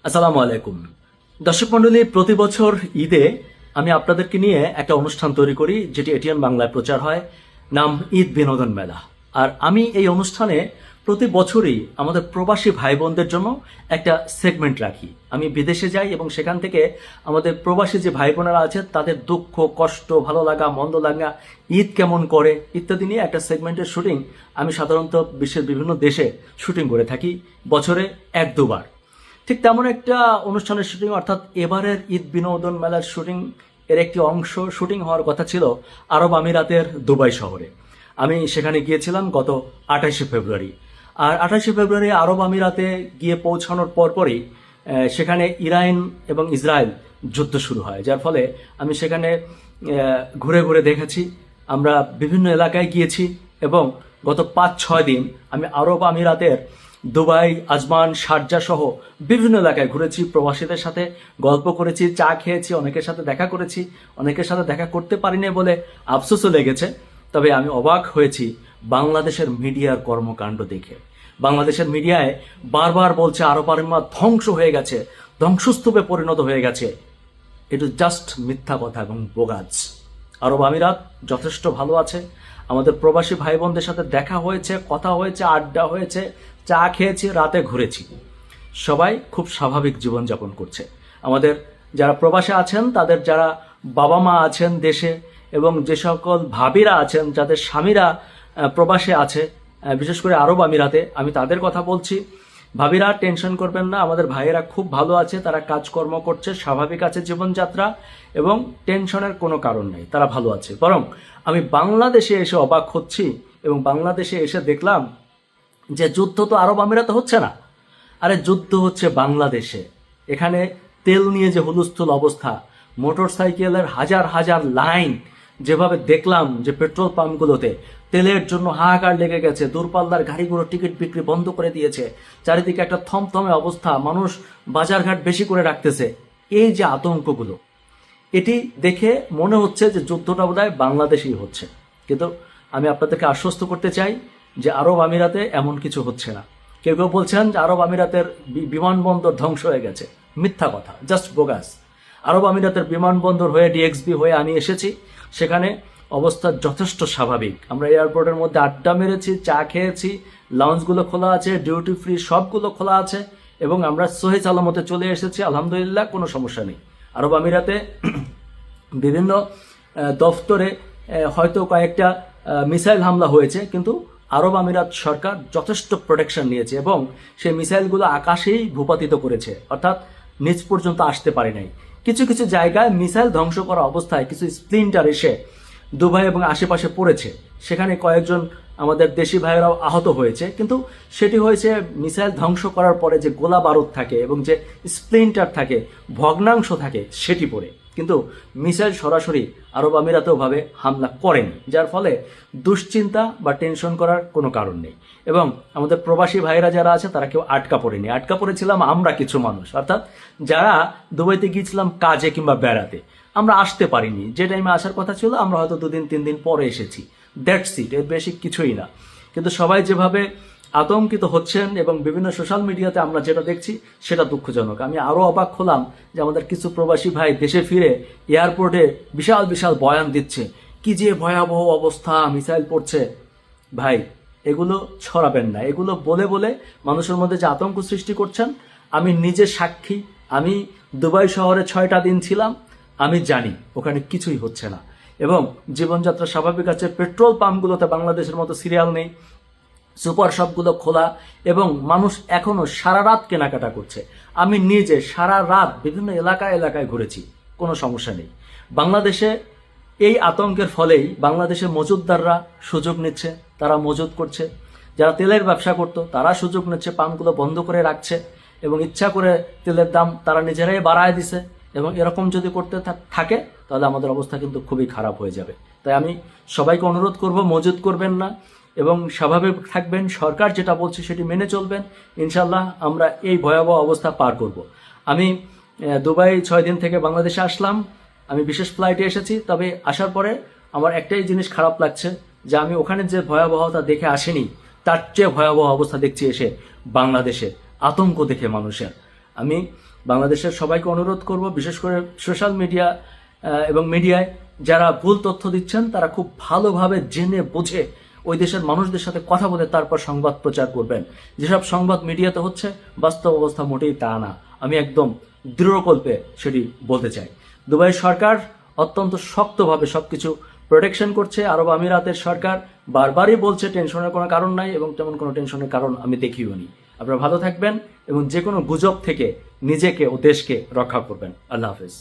আসসালামু আলাইকুম। দর্শক মণ্ডলী, প্রতি বছর ঈদে আমি আপনাদেরকে নিয়ে একটা অনুষ্ঠান তৈরি করি, যেটি এটিএন বাংলায় প্রচার হয়, নাম ঈদ বিনোদন মেলা। আর আমি এই অনুষ্ঠানে প্রতি বছরই আমাদের প্রবাসী ভাই বোনদের জন্য একটা সেগমেন্ট রাখি। আমি বিদেশে যাই এবং সেখান থেকে আমাদের প্রবাসী যে ভাই বোনেরা আছে তাদের দুঃখ, কষ্ট, ভালো লাগা, মন্দ লাগা, ঈদ কেমন করে ইত্যাদি নিয়ে একটা সেগমেন্টের শুটিং আমি সাধারণত বিশ্বের বিভিন্ন দেশে শুটিং করে থাকি, বছরে এক দুবার। ঠিক তেমন একটা অনুষ্ঠানের শুটিং, অর্থাৎ এবারের ঈদ বিনোদন মেলার শুটিং এর একটি অংশ শুটিং হওয়ার কথা ছিল আরব আমিরাতের দুবাই শহরে। আমি সেখানে গিয়েছিলাম গত 28শে ফেব্রুয়ারি। আর 28শে ফেব্রুয়ারি আরব আমিরাতে গিয়ে পৌঁছানোর পরপরই সেখানে ইরান এবং ইসরায়েল যুদ্ধ শুরু হয়, যার ফলে আমি সেখানে ঘুরে ঘুরে দেখেছি। আমরা বিভিন্ন এলাকায় গিয়েছি এবং গত 5-6 দিন আমি আরব আমিরাতের দুবাই, আজমান, শারজা সহ বিভিন্ন এলাকায় ঘুরেছি, প্রবাসীদের সাথে গল্প করেছি, চা খেয়েছি, অনেকের সাথে দেখা করেছি, অনেকের সাথে দেখা করতে পারিনি বলে আফসোসও লেগেছে। তবে আমি অবাক হয়েছি বাংলাদেশের মিডিয়ার কর্মকাণ্ড দেখে। বাংলাদেশের মিডিয়ায় বারবার বলছে আরব আমিরাত ধ্বংস হয়ে গেছে, ধ্বংসস্তূপে পরিণত হয়ে গেছে। এটা জাস্ট মিথ্যা কথা এবং বোগাজ। আরব আমিরাত যথেষ্ট ভালো আছে। আমাদের প্রবাসী ভাই বোনদের সাথে দেখা হয়েছে, কথা হয়েছে, আড্ডা হয়েছে, চা খেয়েছি, রাতে ঘুরেছি। সবাই খুব স্বাভাবিক জীবনযাপন করছে। আমাদের যারা প্রবাসে আছেন, তাদের যারা বাবা মা আছেন দেশে, এবং যে সকল ভাবিরা আছেন যাদের স্বামীরা প্রবাসে আছে, বিশেষ করে আরব আমিরাতে, আমি তাদের কথা বলছি। ভাবিরা টেনশন করবেন না, আমাদের ভাইয়েরা খুব ভালো আছে, তারা কাজকর্ম করছে, স্বাভাবিক আছে জীবনযাত্রা, এবং টেনশনের কোনো কারণ নেই, তারা ভালো আছে। বরং আমি বাংলাদেশে এসে অবাক হচ্ছি এবং বাংলাদেশে এসে দেখলাম যে যুদ্ধ তো আরব আমিরাতে হচ্ছে না, আরে যুদ্ধ হচ্ছে বাংলাদেশে। এখানে তেল নিয়ে যে হুলস্থুল অবস্থা, মোটর সাইকেলের হাজার হাজার লাইন, যেভাবে দেখলাম যে পেট্রোল পাম্পগুলোতে তেলের জন্য হাহাকার লেগে গেছে, দূরপাল্লার গাড়িগুলো টিকিট বিক্রি বন্ধ করে দিয়েছে, চারিদিকে একটা থমথমে অবস্থা, মানুষ বাজারঘাট বেশি করে রাখতেছে। এই যে আতঙ্কগুলো, এটি দেখে মনে হচ্ছে যে যুদ্ধটা বোধহয় বাংলাদেশেই হচ্ছে। কিন্তু আমি আপনাদেরকে আশ্বস্ত করতে চাই যে আরব আমিরাতে এমন কিছু হচ্ছে না। কেউ কেউ বলছেন যে আরব আমিরাতের বিমানবন্দর ধ্বংস হয়ে গেছে, মিথ্যা কথা, জাস্ট বোগাস। আরব আমিরাতের বিমানবন্দর হয়ে ডিএক্সবি হয়ে আমি এসেছি, সেখানে অবস্থা যথেষ্ট স্বাভাবিক। আমরা এয়ারপোর্টের মধ্যে আড্ডা মেরেছি, চা খেয়েছি, লাউঞ্জগুলো খোলা আছে, ডিউটি ফ্রি সবগুলো খোলা আছে, এবং আমরা সহি সালামতে চলে এসেছি, আলহামদুলিল্লাহ, কোনো সমস্যা নেই। আরব আমিরাতে বিভিন্ন দফতরে হয়তো কয়েকটা মিসাইল হামলা হয়েছে, কিন্তু আরব আমিরাত সরকার যথেষ্ট প্রোটেকশন নিয়েছে এবং সেই মিসাইলগুলো আকাশেই ভূপাতিত করেছে, অর্থাৎ নিচ পর্যন্ত আসতে পারে নাই। কিছু কিছু জায়গায় মিসাইল ধ্বংস করা অবস্থায় কিছু স্প্লিন্টার এসে দুবাই এবং আশেপাশে পড়েছে, সেখানে কয়েকজন আমাদের দেশি ভাইয়েরাও আহত হয়েছে। কিন্তু সেটি হয়েছে মিসাইল ধ্বংস করার পরে যে গোলা বারুদ থাকে এবং যে স্প্লিন্টার থাকে, ভগ্নাংশ থাকে, সেটি পড়ে। কিন্তু মিসাইল সরাসরি আরব আমিরাতেও ভাবে হামলা করেনি, যার ফলে দুশ্চিন্তা বা টেনশন করার কোনো কারণ নেই। এবং আমাদের প্রবাসী ভাইয়েরা যারা আছে তারা কেউ আটকা পড়েনি। আটকা পড়েছিলাম আমরা কিছু মানুষ, অর্থাৎ যারা দুবাইতে গিয়েছিলাম কাজে কিংবা বেড়াতে, আমরা আসতে পারিনি। যে টাইমে আসার কথা ছিল আমরা হয়তো 2-3 দিন পরে এসেছি, দ্যাটস ইট, এর বেশি কিছুই না। কিন্তু সবাই যেভাবে আতঙ্কিত হচ্ছেন এবং বিভিন্ন সোশ্যাল মিডিয়াতে আমরা যেটা দেখছি সেটা দুঃখজনক। আমি আরও অবাক হলাম যে আমাদের কিছু প্রবাসী ভাই দেশে ফিরে এয়ারপোর্টে বিশাল বিশাল বয়ান দিচ্ছে, কি যে ভয়াবহ অবস্থা, মিসাইল পড়ছে। ভাই, এগুলো ছড়াবেন না, এগুলো বলে বলে মানুষের মধ্যে যে আতঙ্ক সৃষ্টি করছেন। আমি নিজে সাক্ষী, আমি দুবাই শহরে 6টা দিন ছিলাম, আমি জানি ওখানে কিছুই হচ্ছে না এবং জীবনযাত্রা স্বাভাবিক আছে। পেট্রোল পাম্পগুলোতে বাংলাদেশের মতো সিরিয়াল নেই, সুপার শপগুলো খোলা, এবং মানুষ এখনো সারা রাত কেনাকাটা করছে। আমি নিজে সারা রাত বিভিন্ন এলাকায় ঘুরেছি, কোনো সমস্যা নেই। বাংলাদেশে এই আতঙ্কের ফলেই বাংলাদেশের মজুতদাররা সুযোগ নিচ্ছে, তারা মজুত করছে। যারা তেলের ব্যবসা করতো তারা সুযোগ নিচ্ছে, পাম্পগুলো বন্ধ করে রাখছে এবং ইচ্ছা করে তেলের দাম তারা নিজেরাই বাড়ায় দিছে। এবং এরকম যদি করতে থাকে তাহলে আমাদের অবস্থা কিন্তু খুবই খারাপ হয়ে যাবে। তাই আমি সবাইকে অনুরোধ করব, মজুত করবেন না এবং স্বাভাবিক থাকবেন। সরকার যেটা বলছে সেটি মেনে চলবেন। ইনশাল্লাহ আমরা এই ভয়াবহ অবস্থা পার করব। আমি দুবাই 6 দিন থেকে বাংলাদেশে আসলাম, আমি বিশেষ ফ্লাইটে এসেছি। তবে আসার পরে আমার একটাই জিনিস খারাপ লাগছে, যে আমি ওখানে যে ভয়াবহতা দেখে আসিনি, তার চেয়ে ভয়াবহ অবস্থা দেখছি এসে বাংলাদেশে, আতঙ্ক দেখে মানুষের। আমি বাংলাদেশের সবাইকে অনুরোধ করব, বিশেষ করে সোশ্যাল মিডিয়া এবং মিডিয়ায় যারা ভুল তথ্য দিচ্ছেন তারা খুব ভালোভাবে জেনে বুঝে ওই দেশের মানুষদের সাথে কথা বলে তারপর সংবাদ প্রচার করবেন। যেসব সংবাদ মিডিয়াতে হচ্ছে বাস্তব অবস্থা মোটেই তা না, আমি একদম দৃঢ়কল্পে সেটি বলতে চাই। দুবাই সরকার অত্যন্ত শক্তভাবে সবকিছু প্রোটেকশন করছে। আরব আমিরাতের সরকার বারবারই বলছে টেনশনের কোনো কারণ নাই, এবং তেমন কোনো টেনশনের কারণ আমি দেখিও নি। আপনারা ভালো থাকবেন এবং যে কোনো গুজব থেকে নিজেকে ও দেশকে রক্ষা করবেন। আল্লাহ হাফেজ।